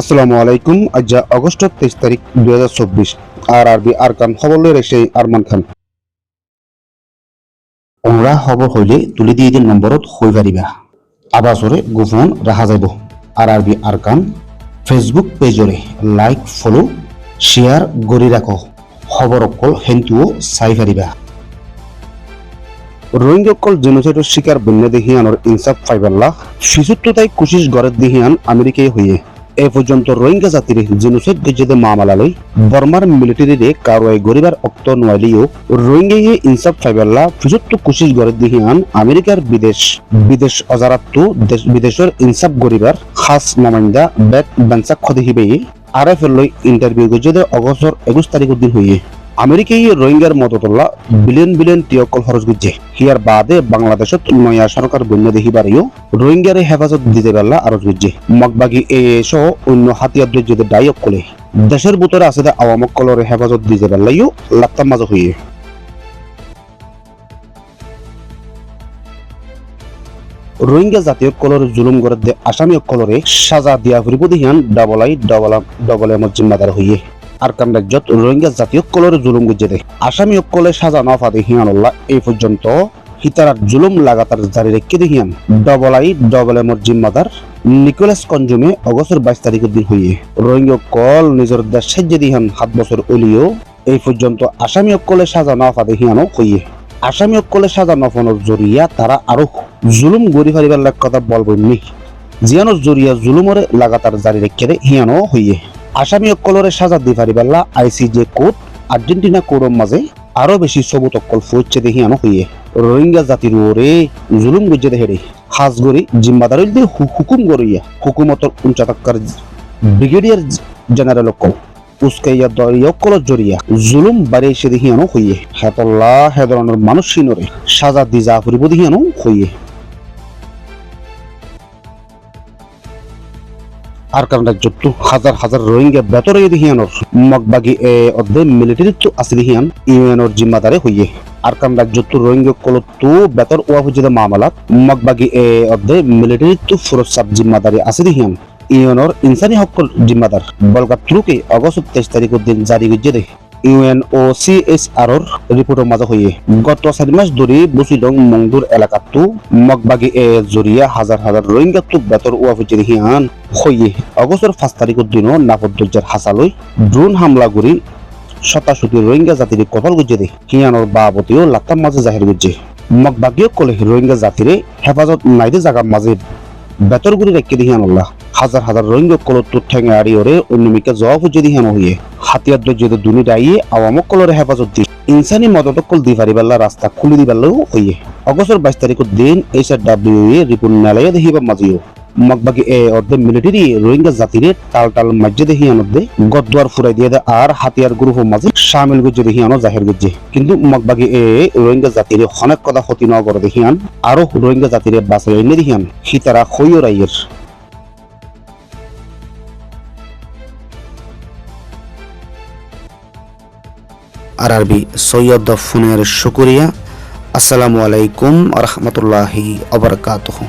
আসসালামু আলাইকুম। আজ আগস্ট 23 তারিখ 2024। আরবি আরকান খবর লই রেখে আরমান খান। ওমরা খবর হইলে তুলি দিয়ে দিন নম্বরত হই পারিবা। আবাসরে গোপন রাখা যাইব। আরবি আরকান ফেসবুক পেজরে লাইক ফলো শেয়ার গড়ি রাখো। খবর অকল হেন্তুও চাই পারিবা। রোহিঙ্গকল জেনোসাইডের শিকার বন্য দেহিয়ানোর ইনসাফ ফাইবাল্লাহ ফিসুত্তু তাই কুশিস গড়ের দেহিয়ান আমেরিকায় হইয়ে এ পর্যন্ত রোহিঙ্গা জাতির জেনোসাইড গজ্জেদে মামলালৈ বর্মার মিলিটারিরে কারোয়াই গরিবার অক্ত নোয়ালিও রোহিঙ্গাইয়ে ইনসাফ ফাইবাল্লাহ ফিসুত্তু কুশিস গড়ের দেহিয়ান আমেরিকার বিদেশ অজারাত্তু বিদেশের ইনসাফ গরিবার খাস নামাইন্দা বেট বেনসাক খদেহিবে আরএফএল লই ইন্টারভিউ গজ্জেদে অগস্টর 21 তারিখের দিন হইয়ে আমেরিকাই রোহিঙ্গার মদতল্লা বিলিয়ন টিয়কল খরচ গুজছে হিয়ার বাদে বাংলাদেশত নয়া সরকার বন্য দেখিবারেও রোহিঙ্গারে হেফাজত দিতে পারলা আরজ গুজছে মগবাগি সহ অন্য হাতিয়ার যদি ডাইক কলে দেশের ভিতরে আছে আওয়ামক কলরে হেফাজত দিতে পারলাইও লাত্তাম মাঝে হইয়ে রোহিঙ্গা জাতীয় কলর জুলুম করে আসামি কলরে সাজা দিয়া ফুরিব দিহিয়ান ডবল এমত জিম্মাদার হইয়ে আরকান রাজ্যত রোহিঙ্গা জাতীয় কলরে জুলুম গুজে দেয় আসামি অকলে সাজা না ফাদে হিয়ানুল্লাহ এই পর্যন্ত হিতারার জুলুম লাগাতার জারি রেখে দেখিয়ান ডবল এমর জিম্মাদার নিকোলাস কনজুমে অগস্টের 22 তারিখের দিন হইয়ে রোহিঙ্গা কল নিজের দেশ সাজ্যে দিহান 7 বছর অলিও এই পর্যন্ত আসামি অকলে সাজা না ফাদে হিয়ানো হইয়ে আসামি অকলে সাজা নফানোর জরিয়া তারা আরো জুলুম গড়ি ফারিবার কথা বলবনি জিয়ানোর জরিয়া জুলুমরে লাগাতার জারি রেখে হিয়ানো হইয়ে আসামি অকলরে সাজা দি পারিবাল্লা আইসিজে কোর্ট আর্জেন্টিনা কোর্টের মাঝে আরো বেশি সবুত অকল ফুচ্ছে দেখি আনো হইয়ে রোহিঙ্গা জাতির ওরে জুলুম গুজে দেহেরে হাজ গড়ি জিম্মাদার হুকুম গড়িয়া হুকুমতর উঞ্চাতাক্কার ব্রিগেডিয়ার জেনারেল অকল উস্কাইয়া দরিয়া অকলের জরিয়া জুলুম বাড়ি এসে দেখি আনো হইয়ে হেতল্লা হেদরনের মানুষ সিনরে সাজা দি যা ফুরিব দেখি আনো হইয়ে আরকান রাজ্যত হাজার হাজার রোহিঙ্গা বেতরে দেহিয়ানোর মগবাগি অর্ধে মিলিটারিত্ব আছে দেহিয়ান ইউএনর জিম্মাদারে হইয়ে আরকান রাজ্যত রোহিঙ্গা কলত্তু বেতর ওয়া হুজিদা মামলাত মগবাগি অর্ধে মিলিটারিত্ব ফুরত সাব জিম্মাদারি আছে দেহিয়ান ইউএনর ইনসানি হকল জিম্মাদার বলগা থ্রুকে অগস্ট 23 তারিখের দিন জারি গজ্জে দেয় UNOCHR রিপোর্টের মাঝে হইয়ে গত 4 মাস ধরে বুসিলং মংদুর এলাকাতো মগবাগি জরিয়া হাজার হাজার রোহিঙ্গা তো বেতর ওয়াফিজে দেখিয়ান হইয়ে অগস্টের 5 তারিখের দিনও নাফদ্দুজার হাসালই ড্রোন হামলা করি 77 রোহিঙ্গা জাতির কতল গুজে দে হিয়ানোর বাবতিও লাত্তাম মাঝে জাহির গুজে মগবাগিও কলে রোহিঙ্গা জাতিরে হেফাজত নাইদে জায়গার মাঝে বেতর গুড়ি রেখে দিহিয়ানুল্লাহ হাজার হাজার রোহিঙ্গা কলত্তর ঠেঙে আড়িওরে অন্যমিকা জবাব হচ্ছে দিহানো হইয়ে হাতিয়ার যদি দুনি ডাইয়ে আওয়ামক কলরে হেফাজত দি ইনসানি মদতকল দি পারিবাল্লা রাস্তা খুলি দিবাল্লাও হইয়ে অগস্টের 22 তারিখের দিন HRW রিপোর্ট নালাইয়া দেখিবা মাঝিও মগবাগি অর্ধে মিলিটারি রোহিঙ্গা জাতিরে টাল মাঝে দেহিয়ানদে গদ্দার ফুরাই দিয়ে দেয় আর হাতিয়ার গ্রুপ মাঝে শামিল গুজে দেহিয়ানো জাহির গুজে কিন্তু মগবাগি রোহিঙ্গা জাতিরে অনেক কথা ক্ষতি ন করে দেখিয়ান আরো রোহিঙ্গা জাতিরে বাঁচাই এনে দেখিয়ান হিতারা হইও রাইয়ের আরবি সৈয়দ ফোনের শুকরিয়া। আসসালামু আলাইকুম ওয়া রাহমাতুল্লাহি ওয়া বারাকাতুহু।